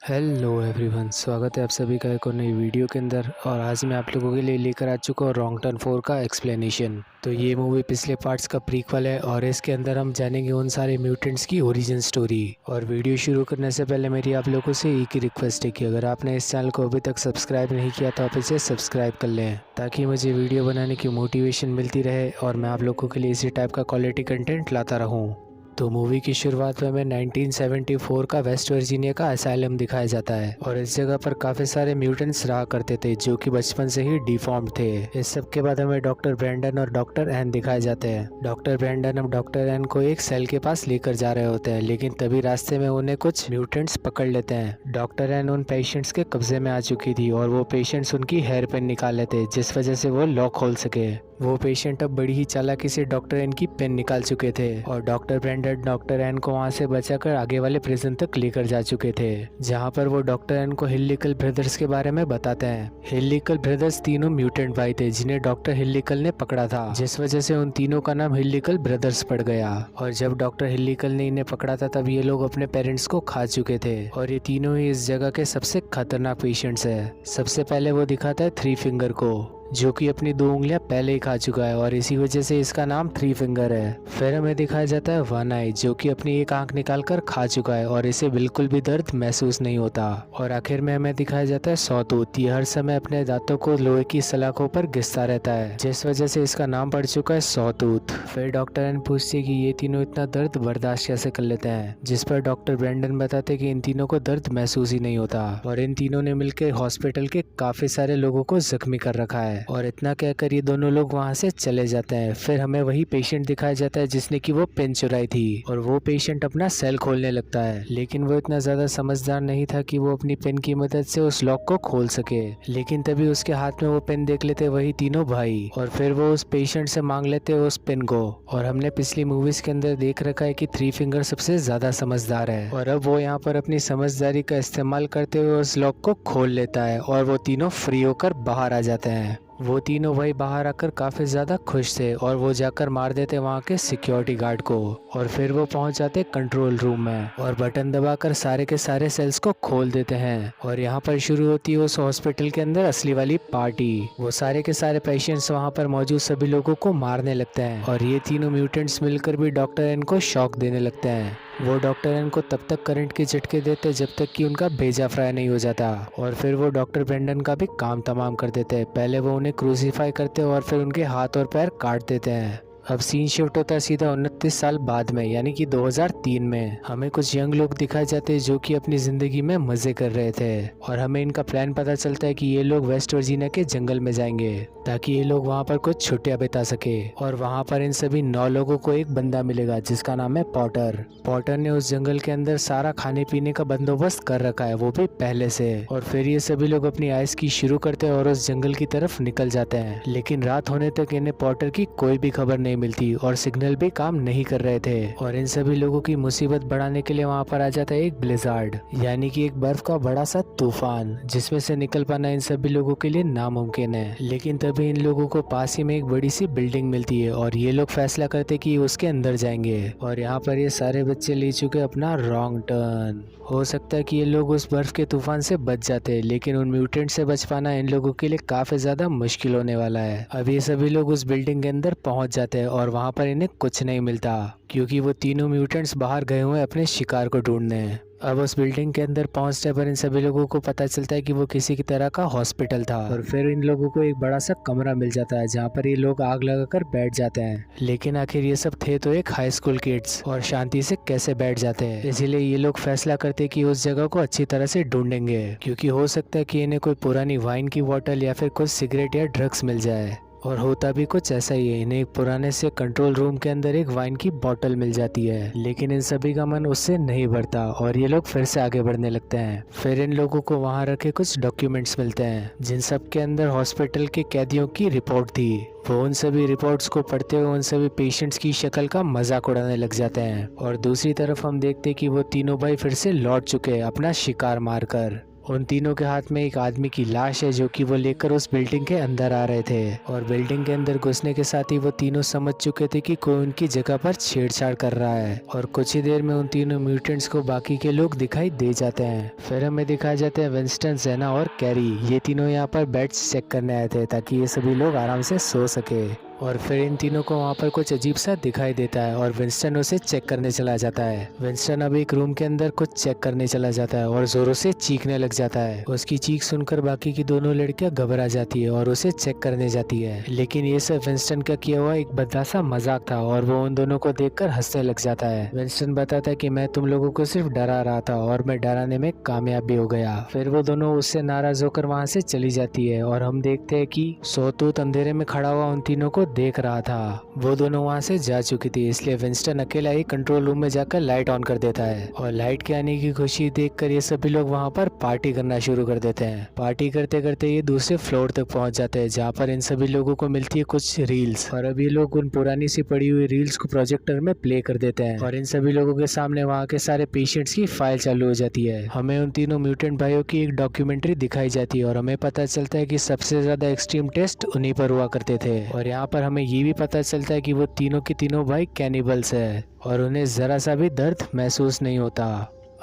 Hello everyone, स्वागत है आप सभी का एक और नई वीडियो के अंदर। और आज मैं आप लोगों के लिए लेकर आ चुका हूँ रॉन्ग टर्न 4 का एक्सप्लेनेशन। तो ये मूवी पिछले पार्ट्स का प्रीक्वल है और इसके अंदर हम जानेंगे उन सारे म्यूटेंट्स की ओरिजिन स्टोरी। और वीडियो शुरू करने से पहले मेरी आप लोगों से एक ही रिक्वेस्ट है कि अगर आपने इस चैनल को अभी तक सब्सक्राइब नहीं किया तो आप इसे सब्सक्राइब कर लें, ताकि मुझे वीडियो बनाने की मोटिवेशन मिलती रहे और मैं आप लोगों के लिए इसी टाइप का क्वालिटी कंटेंट लाता रहूँ। तो मूवी की शुरुआत में हमें 1974 का वेस्ट वर्जीनिया का असाइलम दिखाया जाता है और इस जगह पर काफी सारे म्यूटेंट्स रहा करते थे जो कि बचपन से ही डिफॉर्म्ड थे। इस सब के बाद हमें डॉक्टर ब्रैंडन और डॉक्टर एन दिखाए जाते हैं। डॉक्टर ब्रैंडन अब डॉक्टर एन को एक सेल के पास लेकर जा रहे होते हैं, लेकिन तभी रास्ते में उन्हें कुछ म्यूटेंट्स पकड़ लेते हैं। डॉक्टर एन उन पेशेंट्स के कब्जे में आ चुकी थी और वो पेशेंट्स उनकी हेयर पिन निकाल लेते, जिस वजह से वो लॉक खोल सके। वो पेशेंट अब बड़ी ही चालाकी से डॉक्टर एन की पेन निकाल चुके थे और डॉक्टर ब्रैंडन डॉक्टर एन को वहां से बचाकर आगे वाले प्रिजन तक लेकर जा चुके थे, जहां पर वो डॉक्टर एन को हिल्लिकल ब्रदर्स के बारे में बताते हैं। हिल्लिकल ब्रदर्स तीनों म्यूटेंट भाई थे जिन्हें डॉक्टर हिल्लिकल ने पकड़ा था, जिस वजह से उन तीनों का नाम हिल्लिकल ब्रदर्स पड़ गया। और जब डॉक्टर हिल्लिकल ने इन्हें पकड़ा था तब ये लोग अपने पेरेंट्स को खा चुके थे और ये तीनों ही इस जगह के सबसे खतरनाक पेशेंट्स है। सबसे पहले वो दिखाता है थ्री फिंगर को, जो कि अपनी 2 उंगलियां पहले ही खा चुका है और इसी वजह से इसका नाम थ्री फिंगर है। फिर हमें दिखाया जाता है वन आई, जो कि अपनी एक आंख निकाल कर खा चुका है और इसे बिल्कुल भी दर्द महसूस नहीं होता। और आखिर में हमें दिखाया जाता है सॉटूथ। ये हर समय अपने दांतों को लोहे की सलाखों पर घिसता रहता है, जिस वजह से इसका नाम पड़ चुका है सॉटूथ। फिर डॉक्टर एन पूछती है कि ये तीनों इतना दर्द बर्दाश्त कैसे कर लेते हैं, जिस पर डॉक्टर ब्रैंडन बताते कि इन तीनों को दर्द महसूस ही नहीं होता और इन तीनों ने मिलकर हॉस्पिटल के काफी सारे लोगों को जख्मी कर रखा है। और इतना कहकर ये दोनों लोग वहां से चले जाते हैं। फिर हमें वही पेशेंट दिखाया जाता है जिसने कि वो पेन चुराई थी और वो पेशेंट अपना सेल खोलने लगता है, लेकिन वो इतना ज्यादा समझदार नहीं था कि वो अपनी पेन की मदद से उस लॉक को खोल सके। लेकिन तभी उसके हाथ में वो पेन देख लेते वही तीनों भाई और फिर वो उस पेशेंट से मांग लेते उस पेन को। और हमने पिछली मूवीज के अंदर देख रखा है कि थ्री फिंगर सबसे ज्यादा समझदार है और अब वो यहाँ पर अपनी समझदारी का इस्तेमाल करते हुए उस लॉक को खोल लेता है और वो तीनों फ्री होकर बाहर आ जाते हैं। वो तीनों भाई बाहर आकर काफी ज्यादा खुश थे और वो जाकर मार देते वहाँ के सिक्योरिटी गार्ड को और फिर वो पहुंच जाते कंट्रोल रूम में और बटन दबाकर सारे के सारे सेल्स को खोल देते हैं। और यहाँ पर शुरू होती है उस हॉस्पिटल के अंदर असली वाली पार्टी। वो सारे के सारे पेशेंट्स वहाँ पर मौजूद सभी लोगों को मारने लगते हैं और ये तीनों म्यूटेंट्स मिलकर भी डॉक्टर एन को शॉक देने लगते हैं। वो डॉक्टर एन को तब तक करंट के झटके देते जब तक कि उनका भेजा फ्राई नहीं हो जाता और फिर वो डॉक्टर ब्रैंडन का भी काम तमाम कर देते हैं। पहले वो उन्हें क्रूसीफाई करते और फिर उनके हाथ और पैर काट देते हैं। अब सीन शिफ्ट होता है सीधा 29 साल बाद में, यानी कि 2003 में। हमें कुछ यंग लोग दिखाए जाते हैं जो कि अपनी जिंदगी में मजे कर रहे थे और हमें इनका प्लान पता चलता है कि ये लोग वेस्ट वर्जीनिया के जंगल में जाएंगे ताकि ये लोग वहाँ पर कुछ छुट्टियां बिता सके। और वहाँ पर इन सभी 9 लोगों को एक बंदा मिलेगा जिसका नाम है पॉटर। पॉटर ने उस जंगल के अंदर सारा खाने पीने का बंदोबस्त कर रखा है, वो भी पहले से। और फिर ये सभी लोग अपनी आइस की शुरू करते हैं और उस जंगल की तरफ निकल जाते हैं, लेकिन रात होने तक इन्हें पॉटर की कोई भी खबर नहीं मिलती और सिग्नल भी काम नहीं कर रहे थे। और इन सभी लोगों की मुसीबत बढ़ाने के लिए वहाँ पर आ जाता है एक ब्लिजार्ड, यानी कि एक बर्फ का बड़ा सा तूफान, जिसमें से निकल पाना इन सभी लोगों के लिए नामुमकिन है। लेकिन तभी इन लोगों को पास ही में एक बड़ी सी बिल्डिंग मिलती है और ये लोग फैसला करते कि उसके अंदर जाएंगे। और यहाँ पर ये सारे बच्चे ले चुके अपना रॉन्ग टर्न। हो सकता है कि ये लोग उस बर्फ के तूफान से बच जाते, लेकिन उन म्यूटेंट से बच पाना इन लोगों के लिए काफी ज्यादा मुश्किल होने वाला है। अब ये सभी लोग उस बिल्डिंग के अंदर पहुंच जाते हैं और वहाँ पर इन्हें कुछ नहीं मिलता क्योंकि वो तीनों म्यूटेंट्स बाहर गए हुए अपने शिकार को ढूंढने। अब उस बिल्डिंग के अंदर पहुंचने पर इन सभी लोगों को पता चलता है कि वो किसी की तरह का हॉस्पिटल था और फिर इन लोगों को एक बड़ा सा कमरा मिल जाता है जहाँ पर ये लोग आग लगाकर बैठ जाते हैं। लेकिन आखिर ये सब थे तो एक हाई स्कूल किड्स और शांति से कैसे बैठ जाते हैं, इसीलिए ये लोग फैसला करते कि उस जगह को अच्छी तरह से ढूंढेंगे क्योंकि हो सकता है कि इन्हें कोई पुरानी वाइन की बोतल या फिर कुछ सिगरेट या ड्रग्स मिल जाए। और होता भी कुछ ऐसा ही है, इन्हें एक पुराने से कंट्रोल रूम के अंदर एक वाइन की बोतल मिल जाती है, लेकिन इन सभी का मन उससे नहीं भरता और ये लोग फिर से आगे बढ़ने लगते हैं। फिर इन लोगों को वहां रखे कुछ डॉक्यूमेंट्स मिलते हैं जिन सब के अंदर हॉस्पिटल के कैदियों की रिपोर्ट थी। वो उन सभी रिपोर्ट्स को पढ़ते हुए उन सभी पेशेंट्स की शक्ल का मजाक उड़ाने लग जाते हैं और दूसरी तरफ हम देखते कि वो तीनों भाई फिर से लौट चुके हैं अपना शिकार मारकर। उन तीनों के हाथ में एक आदमी की लाश है जो कि वो लेकर उस बिल्डिंग के अंदर आ रहे थे और बिल्डिंग के अंदर घुसने के साथ ही वो तीनों समझ चुके थे कि कोई उनकी जगह पर छेड़छाड़ कर रहा है और कुछ ही देर में उन तीनों म्यूटेंट्स को बाकी के लोग दिखाई दे जाते हैं। फिर हमें दिखाए जाते हैं विंस्टन, जेना और कैरी। ये तीनों यहाँ पर बेड्स चेक करने आए थे ताकि ये सभी लोग आराम से सो सके। और फिर इन तीनों को वहाँ पर कुछ अजीब सा दिखाई देता है और विंस्टन उसे चेक करने चला जाता है। विंस्टन अब एक रूम के अंदर कुछ चेक करने चला जाता है और जोरों से चीखने लग जाता है। उसकी चीख सुनकर बाकी की दोनों लड़कियां घबरा जाती है और उसे चेक करने जाती है, लेकिन ये सब विंस्टन का किया हुआ एक भद्दा सा मजाक था और वो उन दोनों को देखकर हंसने लग जाता है। विंस्टन बताता है कि मैं तुम लोगों को सिर्फ डरा रहा था और मैं डराने में कामयाब भी हो गया। फिर वो दोनों उससे नाराज होकर वहाँ से चली जाती है और हम देखते हैं कि सौतूत अंधेरे में खड़ा हुआ उन तीनों को देख रहा था। वो दोनों वहाँ से जा चुकी थी, इसलिए विंस्टन अकेला ही कंट्रोल रूम में जाकर लाइट ऑन कर देता है और लाइट के आने की खुशी देखकर ये सभी लोग वहाँ पर पार्टी करना शुरू कर देते हैं। पार्टी करते करते ये दूसरे फ्लोर तक पहुँच जाते हैं जहाँ पर इन सभी लोगों को मिलती है कुछ रील्स और अब ये लोग उन पुरानी सी पड़ी हुई रील्स को प्रोजेक्टर में प्ले कर देते हैं और इन सभी लोगों के सामने वहाँ के सारे पेशेंट्स की फाइल चालू हो जाती है। हमें उन तीनों म्यूटेंट भाइयों की एक डॉक्यूमेंट्री दिखाई जाती है और हमें पता चलता है कि सबसे ज्यादा एक्सट्रीम टेस्ट उन्हीं पर हुआ करते थे और यहाँ पर हमें ये भी पता चलता है कि वो तीनों के तीनों भाई कैनिबल्स है और उन्हें जरा सा भी दर्द महसूस नहीं होता।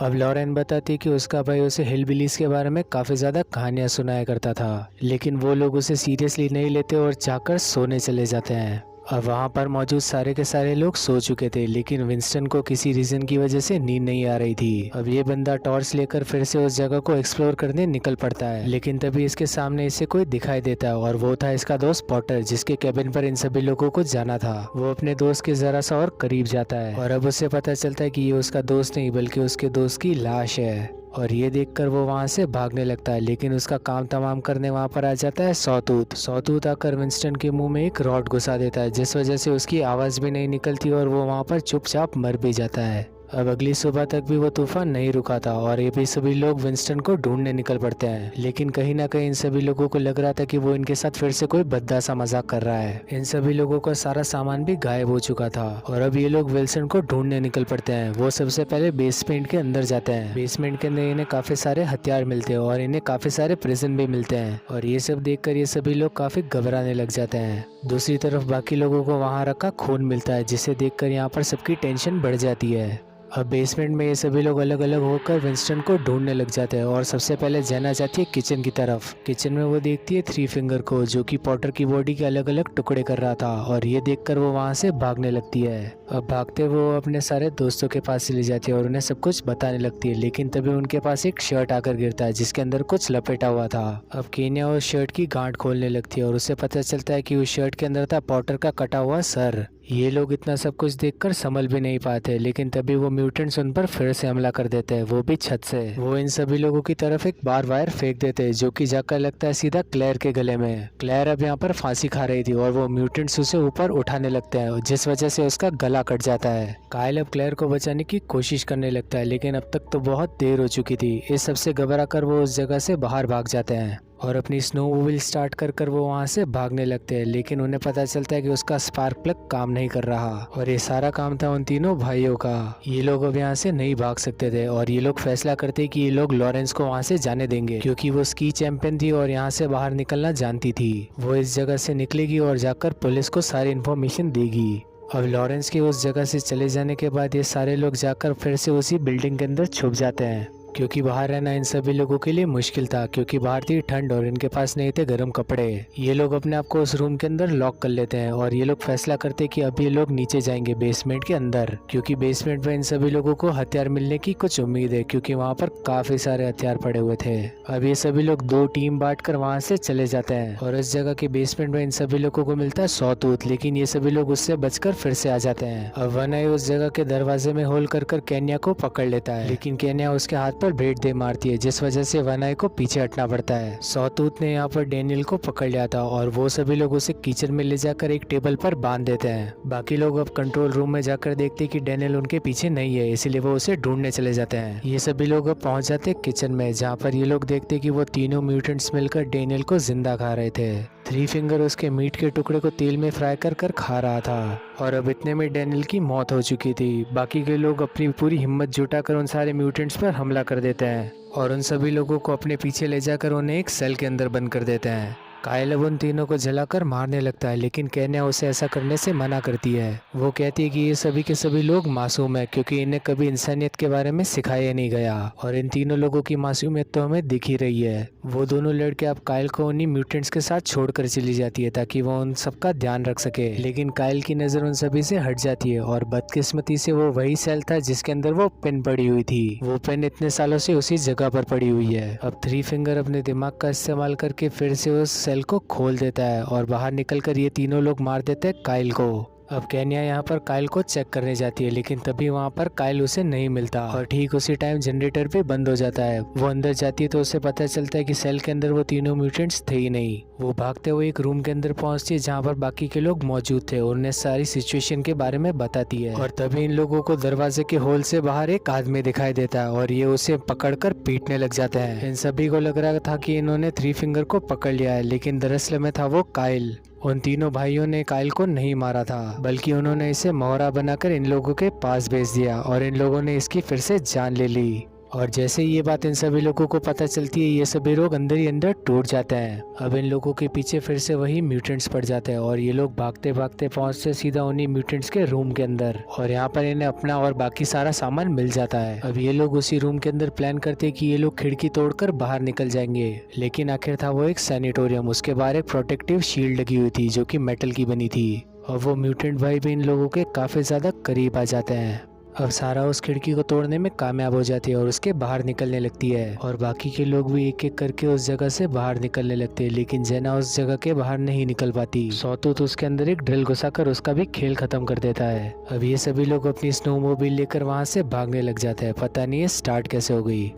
अब लॉरेन बताती कि उसका भाई उसे हिलबिलीज के बारे में काफी ज्यादा कहानियां सुनाया करता था, लेकिन वो लोग उसे सीरियसली नहीं लेते और जाकर सोने चले जाते हैं। अब वहाँ पर मौजूद सारे के सारे लोग सो चुके थे, लेकिन विंस्टन को किसी रीजन की वजह से नींद नहीं आ रही थी। अब ये बंदा टॉर्च लेकर फिर से उस जगह को एक्सप्लोर करने निकल पड़ता है, लेकिन तभी इसके सामने इसे कोई दिखाई देता है और वो था इसका दोस्त पॉटर, जिसके कैबिन पर इन सभी लोगों को जाना था। वो अपने दोस्त के जरा सा और करीब जाता है और अब उसे पता चलता है कि ये उसका दोस्त नहीं बल्कि उसके दोस्त की लाश है और ये देखकर वो वहाँ से भागने लगता है, लेकिन उसका काम तमाम करने वहाँ पर आ जाता है सौतूत। सौतूत आकर विंस्टन के मुंह में एक रॉड घुसा देता है, जिस वजह से उसकी आवाज भी नहीं निकलती और वो वहाँ पर चुपचाप मर भी जाता है। अब अगली सुबह तक भी वो तूफान नहीं रुका था और ये भी सभी लोग विंस्टन को ढूंढने निकल पड़ते हैं, लेकिन कहीं ना कहीं इन सभी लोगों को लग रहा था कि वो इनके साथ फिर से कोई भद्दा सा मजाक कर रहा है। इन सभी लोगों का सारा सामान भी गायब हो चुका था और अब ये लोग विल्सन को ढूंढने निकल पड़ते हैं। वो सबसे पहले बेसमेंट के अंदर जाते हैं। बेसमेंट के अंदर इन्हें काफी सारे हथियार मिलते हैं और इन्हें काफी सारे प्रिजन भी मिलते हैं और ये सब देखकर ये सभी लोग काफी घबराने लग जाते हैं। दूसरी तरफ बाकी लोगों को वहाँ रखा खून मिलता है, जिसे देखकर यहाँ पर सबकी टेंशन बढ़ जाती है। अब बेसमेंट में ये सभी लोग अलग अलग होकर विंस्टन को ढूंढने लग जाते हैं और सबसे पहले जेना जाती है किचन की तरफ। किचन में वो देखती है थ्री फिंगर को, जो कि पॉटर की बॉडी के अलग अलग टुकड़े कर रहा था और ये देखकर वो वहाँ से भागने लगती है। अब भागते वो अपने सारे दोस्तों के पास चली जाती है और उन्हें सब कुछ बताने लगती है, लेकिन तभी उनके पास एक शर्ट आकर गिरता है जिसके अंदर कुछ लपेटा हुआ था। अब केन्या उस शर्ट की गांठ खोलने लगती है और उसे पता चलता है कि उस शर्ट के अंदर था पॉटर का कटा हुआ सर। ये लोग इतना सब कुछ देखकर संभल भी नहीं पाते, लेकिन तभी वो म्यूटेंट्स उन पर फिर से हमला कर देते हैं, वो भी छत से। वो इन सभी लोगों की तरफ एक बार वायर फेंक देते हैं, जो कि जाकर लगता है सीधा क्लेयर के गले में। क्लेयर अब यहाँ पर फांसी खा रही थी और वो म्यूटेंट्स उसे ऊपर उठाने लगते हैं, जिस वजह से उसका गला कट जाता है। काइल अब क्लेयर को बचाने की कोशिश करने लगता है, लेकिन अब तक तो बहुत देर हो चुकी थी। इस सबसे घबरा कर वो उस जगह से बाहर भाग जाते हैं और अपनी स्नोमोबाइल स्टार्ट कर वो वहाँ से भागने लगते हैं, लेकिन उन्हें पता चलता है कि उसका स्पार्क प्लग काम नहीं कर रहा और ये सारा काम था उन तीनों भाइयों का। ये लोग अब यहाँ से नहीं भाग सकते थे और ये लोग फैसला करते कि ये लोग लॉरेंस को वहाँ से जाने देंगे, क्योंकि वो स्की चैंपियन थी और यहाँ से बाहर निकलना जानती थी। वो इस जगह से निकलेगी और जाकर पुलिस को सारी इन्फॉर्मेशन देगी। अब लॉरेंस के उस जगह से चले जाने के बाद ये सारे लोग जाकर फिर से उसी बिल्डिंग के अंदर छुप जाते हैं, क्योंकि बाहर रहना इन सभी लोगों के लिए मुश्किल था, क्योंकि बाहर थी ठंड और इनके पास नहीं थे गर्म कपड़े। ये लोग अपने आप को उस रूम के अंदर लॉक कर लेते हैं और ये लोग फैसला करते हैं कि अब ये लोग नीचे जाएंगे बेसमेंट के अंदर, क्योंकि बेसमेंट में इन सभी लोगों को हथियार मिलने की कुछ उम्मीद है, क्योंकि वहाँ पर काफी सारे हथियार पड़े हुए थे। अब ये सभी लोग दो टीम बांटकर वहाँ से चले जाते हैं और इस जगह के बेसमेंट में इन सभी लोगों को मिलता है सौतूत, लेकिन ये सभी लोग उससे बचकर फिर से आ जाते हैं। अब वनाई उस जगह के दरवाजे में होल कर केन्या को पकड़ लेता है, लेकिन केन्या उसके हाथ पर भेंट दे मारती है, जिस वजह से वनाई को पीछे हटना पड़ता है। सौतूत ने यहाँ पर डेनियल को पकड़ लिया था और वो सभी लोग उसे किचन में ले जाकर एक टेबल पर बांध देते हैं। बाकी लोग अब कंट्रोल रूम में जाकर देखते हैं कि डेनियल उनके पीछे नहीं है, इसीलिए वो उसे ढूंढने चले जाते हैं। ये सभी लोग अब पहुंच जाते हैं किचन में, जहाँ पर ये लोग देखते हैं कि वो तीनों म्यूटेंट्स मिलकर डेनियल को जिंदा खा रहे थे। थ्री फिंगर उसके मीट के टुकड़े को तेल में फ्राई कर कर खा रहा था और अब इतने में डैनियल की मौत हो चुकी थी। बाकी के लोग अपनी पूरी हिम्मत जुटाकर उन सारे म्यूटेंट्स पर हमला कर देते हैं और उन सभी लोगों को अपने पीछे ले जाकर उन्हें एक सेल के अंदर बंद कर देते हैं। कायल अब उन तीनों को जलाकर मारने लगता है, लेकिन केन्या उसे ऐसा करने से मना करती है। वो कहती है कि ये सभी के सभी लोग मासूम है क्योंकि इन्हें कभी इंसानियत के बारे में सिखाया नहीं गया और इन तीनों लोगों की मासूमियत तो हमें दिख ही रही है। वो दोनों लड़के अब कायल को उन्हीं म्यूटेंट्स के साथ छोड़कर चली जाती है ताकि वो उन सबका ध्यान रख सके, लेकिन कायल की नजर उन सभी से हट जाती है और बदकिस्मती से वो वही सेल था जिसके अंदर वो पेन पड़ी हुई थी। वो पेन इतने सालों से उसी जगह पर पड़ी हुई है। अब थ्री फिंगर अपने दिमाग का इस्तेमाल करके फिर से उस सेल को खोल देता है और बाहर निकलकर ये तीनों लोग मार देते हैं कायल को। अब केन्या यहाँ पर कायल को चेक करने जाती है, लेकिन तभी वहाँ पर कायल उसे नहीं मिलता और ठीक उसी टाइम जनरेटर भी बंद हो जाता है। वो अंदर जाती है तो उसे पता चलता है कि सेल के अंदर वो तीनों म्यूटेंट्स थे ही नहीं। वो भागते हुए एक रूम के अंदर पहुंचती है जहाँ पर बाकी के लोग मौजूद थे और उन्हें सारी सिचुएशन के बारे में बताती है और तभी इन लोगों को दरवाजे के होल से बाहर एक आदमी दिखाई देता है और ये उसे पकड़कर पीटने लग जाते हैं। इन सभी को लग रहा था कि इन्होंने थ्री फिंगर को पकड़ लिया है, लेकिन दरअसल में था वो कायल। उन तीनों भाइयों ने कायल को नहीं मारा था, बल्कि उन्होंने इसे मोहरा बनाकर इन लोगों के पास भेज दिया और इन लोगों ने इसकी फिर से जान ले ली। और जैसे ये बात इन सभी लोगों को पता चलती है, ये सभी लोग अंदर ही अंदर टूट जाते हैं। अब इन लोगों के पीछे फिर से वही म्यूटेंट्स पड़ जाते हैं और ये लोग भागते भागते पहुंचते सीधा उन्हीं म्यूटेंट्स के रूम के अंदर और यहाँ पर इन्हें अपना और बाकी सारा सामान मिल जाता है। अब ये लोग उसी रूम के अंदर प्लान करते हैं कि ये लोग खिड़की तोड़कर बाहर निकल जाएंगे, लेकिन आखिर था वो एक सैनिटोरियम। उसके बाहर एक प्रोटेक्टिव शील्ड लगी हुई थी जो कि मेटल की बनी थी और वो म्यूटेंट भाई भी इन लोगों के काफी ज्यादा करीब आ जाते हैं। अब सारा उस खिड़की को तोड़ने में कामयाब हो जाती है और उसके बाहर निकलने लगती है और बाकी के लोग भी एक एक करके उस जगह से बाहर निकलने लगते हैं, लेकिन जेना उस जगह के बाहर नहीं निकल पाती। सौतूत उसके अंदर एक ड्रिल घुसाकर उसका भी खेल खत्म कर देता है। अब ये सभी लोग अपनी स्नोमोबाइल लेकर वहां से भागने लग जाते हैं। पता नहीं है स्टार्ट कैसे हो गई,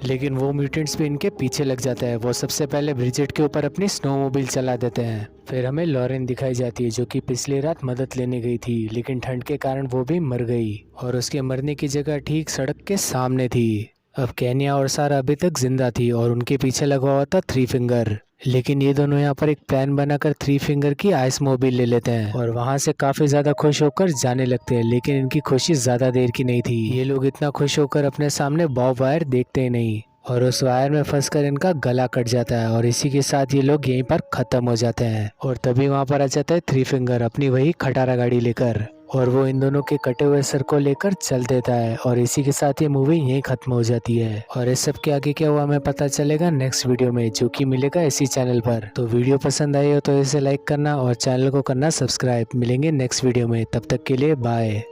लेकिन वो म्यूटेंट्स भी इनके पीछे लग जाता है। वो सबसे पहले ब्रिजेट के ऊपर अपनी स्नोमोबाइल चला देते हैं। फिर हमें लॉरेन दिखाई जाती है जो कि पिछली रात मदद लेने गई थी, लेकिन ठंड के कारण वो भी मर गई और उसके मरने की जगह ठीक सड़क के सामने थी। अब केन्या और सारा अभी तक जिंदा थी और उनके पीछे लगा हुआ था थ्री फिंगर, लेकिन ये दोनों यहाँ पर एक प्लान बनाकर थ्री फिंगर की आइस मोबाइल ले लेते हैं और वहाँ से काफी ज्यादा खुश होकर जाने लगते हैं। लेकिन इनकी खुशी ज्यादा देर की नहीं थी। ये लोग इतना खुश होकर अपने सामने बॉब वायर देखते ही नहीं और उस वायर में फंसकर इनका गला कट जाता है और इसी के साथ ये लोग यहीं पर खत्म हो जाते हैं। और तभी वहाँ पर आ जाता है थ्री फिंगर अपनी वही खटारा गाड़ी लेकर और वो इन दोनों के कटे हुए सर को लेकर चल देता है और इसी के साथ ये मूवी यहीं खत्म हो जाती है। और इस सब के आगे क्या हुआ हमें पता चलेगा नेक्स्ट वीडियो में, जो कि मिलेगा इसी चैनल पर। तो वीडियो पसंद आई हो तो इसे लाइक करना और चैनल को करना सब्सक्राइब। मिलेंगे नेक्स्ट वीडियो में, तब तक के लिए बाय।